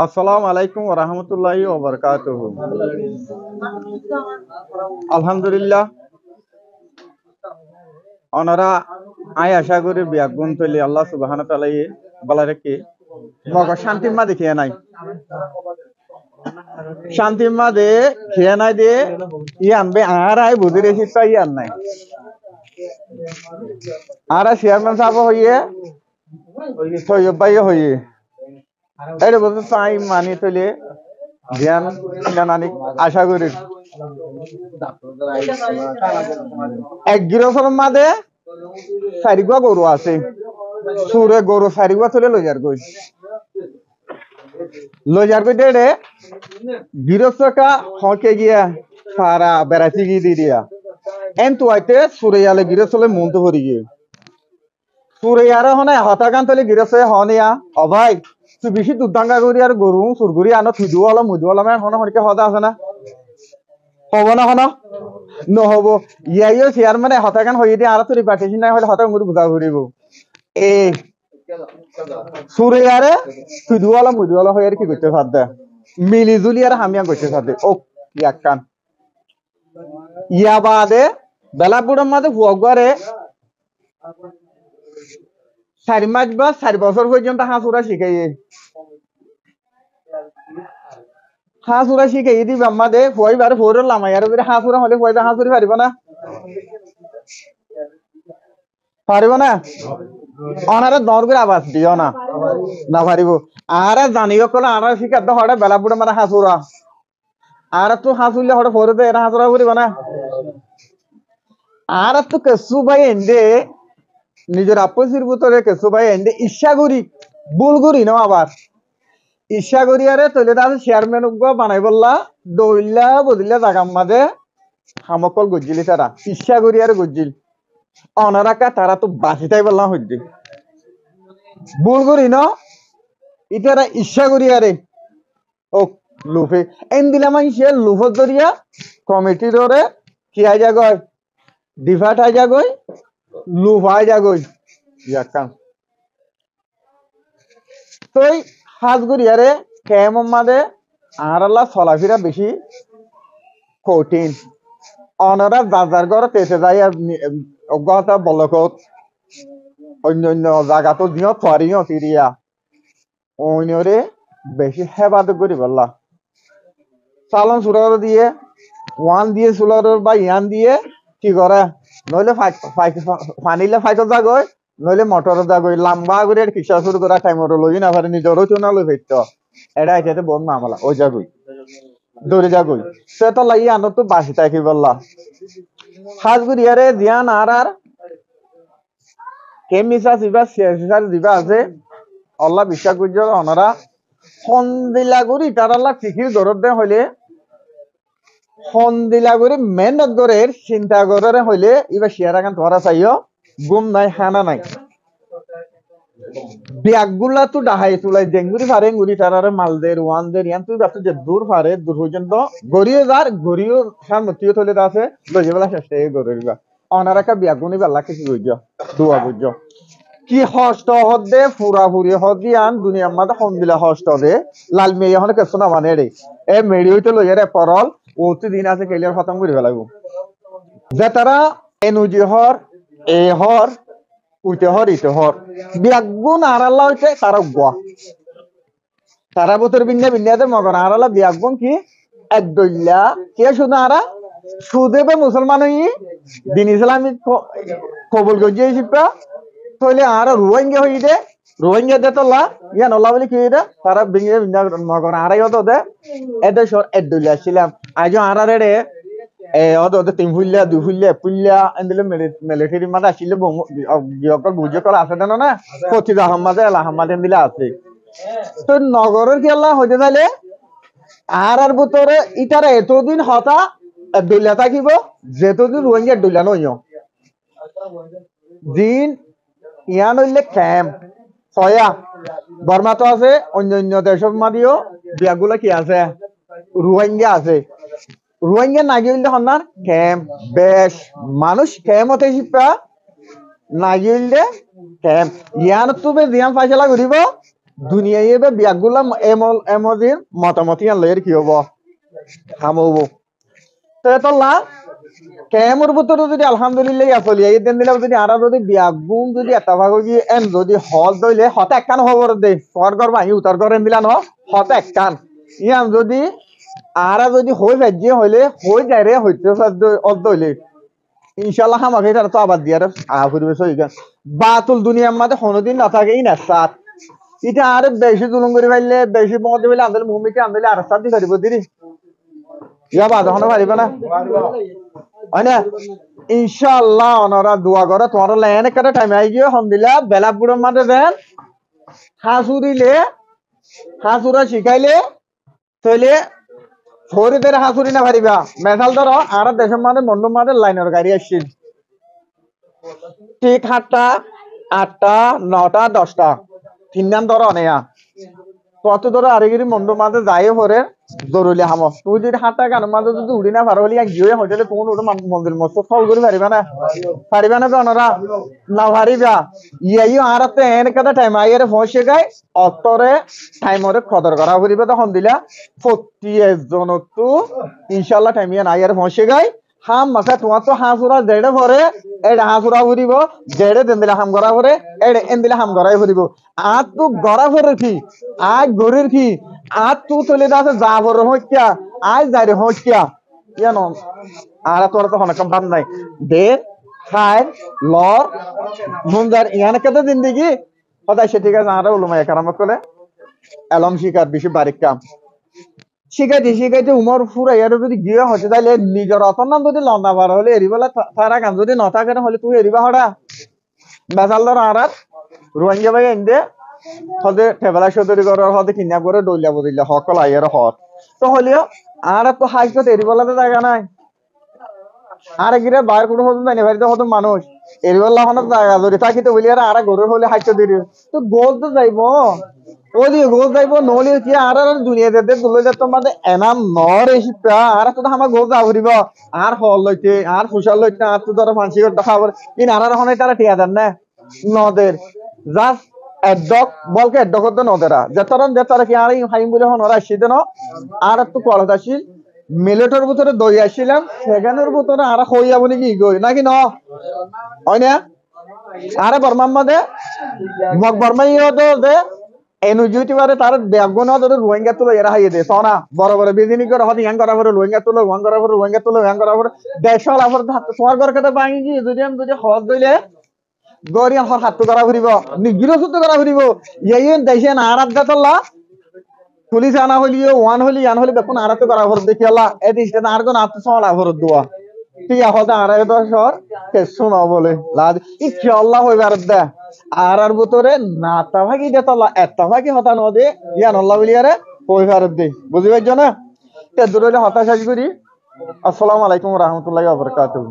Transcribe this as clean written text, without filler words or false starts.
আসসালামু আলাইকুম ওয়া রাহমাতুল্লাহি ওয়া বারাকাতুহু। আলহামদুলিল্লাহ ওনারা আশা করি বিয়াগুন তৈলি আল্লাহ সুবহানাহু ওয়া তাআলা বলা রেখে মগ শান্তির মা দেখিয়ে নাই শান্তির মা দে খেয়ে নাই দে আনবে আর আই বুঝি রেখি তাই আর নাই আর চেয়ারম্যান সাহেব হইয়ে সৈয়দ ভাই হইয়ে এটা বলতে চাই মানি তৈলে জ্ঞান নানি আশা করি এক গৃহস্থর মাঝে চারিগুয়া গরু আছে সুরে গরু চারিগুয়া তুলে লইয়ার গই দে গৃহস্থটা হকে গিয়া সারা বেড়াইতে গিয়ে দিয়ে দিয়া এন তো আইতে সুরে আলে গৃহস্থলে মনতে ভরি গিয়ে সুরে আর হনে হতাকান তলে গৃহস্থ হনিয়া ও ভাই তুই বেশি দুধাঙ্গা করি আর গরু সুরগুরি আনো থুদুয়ালা মুদুয়ালা মানে হনে হনকে হতা আছে না হব না হন নহব ইয়াইও চেয়ার মানে হতাকান হয়ে দিয়ে আর তুই পাঠিয়েছি না হলে হতাকান করে বুঝা ঘুরিব এ সুরে আরে থুদুয়ালা মুদুয়ালা হয়ে আর কি করতে পারবে মিলি জুলি আর হামিয়া করতে পারবে ও ইয়াক কান ইয়া বাদে বেলাপুরের মাঝে হুয়ারে 4 মাস বা 4 বছর পর্যন্ত হাঁসুরা শিখাই হাঁসুরা শিখাই দিব আমাদের হইবার ফোরলাম আর হাঁসুরা হলে হইবে হাঁসুরি পারিব না অনারে দর করে আবাস দিও না না পারিব আর জানিও কলে আর শিখাতে হড়ে বেলাপুরে মানে হাঁসুরা আর তো হাঁসুরলে হড়ে ফোরে দে এরা হাঁসুরা করিব না আর তো কেসু ভাই এন্ডে নিজের আপসির ভিতরে কেসু ভাই এন্ডে ইচ্ছা করি ভুল করি না আবার ইচ্ছা করি আরে তৈলে তার চেয়ারম্যান বানাই বললা দইলা বদিলা জাগার মাঝে হামকল গজ্জিলি তারা ইচ্ছা করি আরে গজ্জিল অনারাকা তারা তো বাঁচিতাই বললাম হইতে ভুল করি ন ইতারা ইচ্ছা করি আরে ও লুফে এন দিলাম সে লুফর দরিয়া কমিটির ওরে কি আই যাগয় ডিফাট আই যাগয় লুফ আই যাগয় ইয়াকাম তোই হাজগুড়ি আরে কেমন মাদে আর আল্লাহ চলাফেরা বেশি কঠিন অনারা যার ঘর পেতে যায় আর অজ্ঞতা বলকত অন্য জায়গা তো দিও ফারিও ফিরিয়া অন্যরে বেশি হেবাদ করি বললা চালন সুরার দিয়ে ওয়ান দিয়ে সুলার বা ইয়ান দিয়ে কি করে নইলে পানিলে ফাইটত যাগয় নইলে মটর যাগয় লম্বা করে কিসা শুরু করা টাইম লই না পারে নিজেরও চুনা লই ফেরত এটা এটাতে বন মামলা ওই যাগই দৌড়ে যাগই সে তো লাগি আনো তো বাসি থাকি বললা হাজগুড়ি আরে জিয়ান আর কেমিসা দিবা শেষার দিবা আছে আল্লাহ বিশ্বাস করছে ওনারা সন্দিলা করি তার আল্লাহ চিঠির দরদ দে হইলে সন্দিলা করি মেহনত করে চিন্তা করে হইলে এবার শেয়ার আগান ধরা চাইও গুম নাই হানা নাই ব্যাগগুলা তো ডাহাই তুলাই ডেঙ্গুরি ফারে গুড়ি তারারে মালদের ওয়ানদের ইয়ান তুই যাতে যে দূর ফারে দূর পর্যন্ত গড়িয়ে যার গড়িও সামর্থ্য থলে আছে লইয়ে বেলা শেষ থেকে গড়িবা অনারাকা ব্যাগুনি বেলা কিছু বুঝ দোয়া বুঝ কি হস্ত হদে ফুরাফুরি হদিয়ান দুনিয়ার মাঝে সন্দিলা হস্ত দে লাল মেয়ে হলে কেছো না মানে রে এ মেড়ি হইতে লইয়া রে পরল ওতে দিন আছে কেলিয়ার খতম করে ফেলাইব যে তারা এনুজি হর এ হর উইতে হর ইতে হর বিয়াগুন আর আল্লাহ হইতে তারা গোয়া তারা বোতর বিন্যা বিন্যাতে মগন আর আল্লাহ বিয়াগুন কি এক দইলা কে শুধু আরা সুদেবে মুসলমান হই দিন ইসলামী কবুল গজিয়ে শিপা তইলে আর রোহিঙ্গা হই দে রোহিঙ্গা দে তোলা ইয়ান আল্লাহ বলি কি দে তারা বিন্যা বিন্যা মগন আরাই হতো দে এদে সর এক দইলা ছিলাম আজও আর রে ওদের 3 ফুল্লা 2 ফুল্লা পুল্লা এন্দিলে মিলিটারি মাঝে আসলে বুঝে করা আছে না ফতিদ আহমদ আল আহমদ এন্দিলে আছে তো নগরের কি আল্লাহ হইতে তাইলে আর ভিতরে ইটারা এতদিন হতা দইলা থাকিব যেতদিন রোহিঙ্গা দইলা নইও দিন ইয়ান হইলে ক্যাম্প ছয়া বর্মা তো আছে অন্য দেশের মাদিও বিয়াগুলা কি আছে রোহিঙ্গা আছে রোহিঙ্গা নাগিলে হন্নার ক্যাম্প বেশ মানুষ ক্যাম্পতে শিপা নাগিলে ক্যাম্প ইয়ান তুমি জিয়ান ফাইসলা করিব দুনিয়ায় এবে বিয়াগুলা এমজির মতামতি আনলে কি হবো হামবো তো এতলা কেমর ভিতরে যদি আলহামদুলিল্লাহ আসলি এই দিন দিলে যদি আরা যদি বিয়াগুন যদি এটা ভাগ গিয়ে এন যদি হল দইলে হতে একখান খবর দে স্বর্গর ভাই উত্তর করে মিলানো হতে একখান ইয়াম যদি আরা যদি হই ভেজে হইলে হই যায় রে হইতে দইলে ইনশাআল্লাহ আমাকে এটা তো আবার দিয়ার পরিবেশ হয়ে গেল বাতুল দুনিয়ার মধ্যে কোনোদিন না থাকে না সাত এটা আর বেশি জুলুম করে ফেললে বেশি মধ্যে ফেলে আন্দোলন ভূমিকে আন্দোলন আর সাত দিয়ে পারিব দিদি ইয়া বাদ হনো পারিব না হয় না ইনশাআল্লাহ ওনারা দোয়া করে তোমার লাইন একটা টাইম আই গিয়ে হন দিলা বেলা বুড়োর মাঝে দেন হাসুরিলে হাসুরা শিখাইলে তাহলে ফরিদের হাসুরি না পারিবা মেথাল ধরো আর দেশের মাঝে মন্ডল মাঝে লাইনের গাড়ি আসছিল ঠিক 7টা 8টা 9টা 10টা তিন নাম ধরো নেয়া কত ধরো আরেগিরি মন্ডল মাঝে যাই পরে জরুরি হাম তুই যদি 7টা গানের মাঝে যদি উড়ি না পারো হলে এক জিও হোটেলে কোন উঠে মন্দির মস্ত ফল করে পারিবা না জনরা না পারিবা ইয়াইও আর এনে কথা টাইম আইয়ারে পৌঁছে গায় অতরে টাইমরে কদর করা করিবে তখন দিলা প্রতি একজনতো ইনশাআল্লাহ টাইম ইয়া আইয়ারে পৌঁছে গায় হাম মাসা তোমার তো হাসুরা জেডে ভরে এটা হাসুরা ভরিব জেডে দেন দিলা হাম গড়া ভরে এডে এন দিলা হাম গড়াই ভরিব আর তো গড়া ভরে কি আজ গরির কি আর তু চলে যাচ্ছে যা ভরে হইয়া আজ যাই রে হইয়া কেন আর তোর তো অনেক ভাব নাই দে খায় লর মুন্দার ইয়ানে কত জিন্দেগি সদায় সে ঠিক আছে আর উলুমায় কারামত করে এলম শিকার বেশি বারিক কাম শিখাইতে উমর ফুরাই আর যদি গিয়ে হচ্ছে তাইলে নিজের অতর নাম যদি লন্ডা বার হলে এরিবেলা তারা কাম যদি নথাকে হলে তুই এরিবা হড়া বেসাল ধর আর রোহিঙ্গা ভাই এনে হদে টেবলা সদরি করার হদে কিনা করে ডলিয়া বদিলা হকল আইয়ার হট তো হলেও আর তো হাইকত এরিবেলাতে জায়গা নাই আর গিরে বাইর করে হতো না বাড়িতে হতো মানুষ এরিবেলা হন জায়গা যদি থাকিতে বলি আর গরুর হলে হাইকত দিবি তো গোল তো যাইব ওলি গোল যাইব নলি কি আর দুনিয়া দে দুলে যে তোমাদের এনাম নর এসিতা আর তো আমার গোল যা ভরিব আর হল লইতে আর ফুসাল লইতে আর তো ধর ফাঁসি করতে খাবার ইন আর হনে তারা টিয়া দেন না নদের জাস্ট এডক বলকে এডক তো নদেরা যে তারা কি আর হাইম বলে হন ওরা আসি দেন আর একটু কলত আসিল মিলেটের ভিতরে দই আসছিলাম সেখানের ভিতরে আর হইয়া বলি কি গই নাকি ন হয় না আরে বর্মার মধ্যে মগ বর্মা ইয়ে দে এনুজুটি বারে তার ব্যাগগুন ধরে রোহিঙ্গা তুলো এরা হাইয়ে দে সোনা বড় বড় বিজিনি করে হতে ইয়াং করা পরে রোহিঙ্গা তুলো ওয়াং করা পরে রোহিঙ্গা তুলো ওয়াং করা পরে দেশল আফর তোমার ঘর কথা ভাঙি কি যদি আমি যদি হজ দইলে গরি হর হাত করা ফুরিব নিগির সুত করা ফুরিব ইয়েন দেশে না আরাত দাতল্লা পুলিশ আনা হলিও ওয়ান হলি আন হলি বেকুন আরাত করা ফর দেখি আল্লাহ এটি স্টেন আর কোন আত্ম সওয়াল আফর দোয়া ঠিক আছে আর তো সর কে শোনা বলে লাজ ইনশাআল্লাহ হইবার দে আর ভিতরে না তা ভাগি দে তলা এতা ভাগি হতা ন দে ইয়ান আল্লাহ বলিয়ারে কই ফেরত দে বুঝি পাইছ না তে দূরে হতাশ করি আসসালামু আলাইকুম ওয়া রাহমাতুল্লাহি ওয়া বারাকাতুহু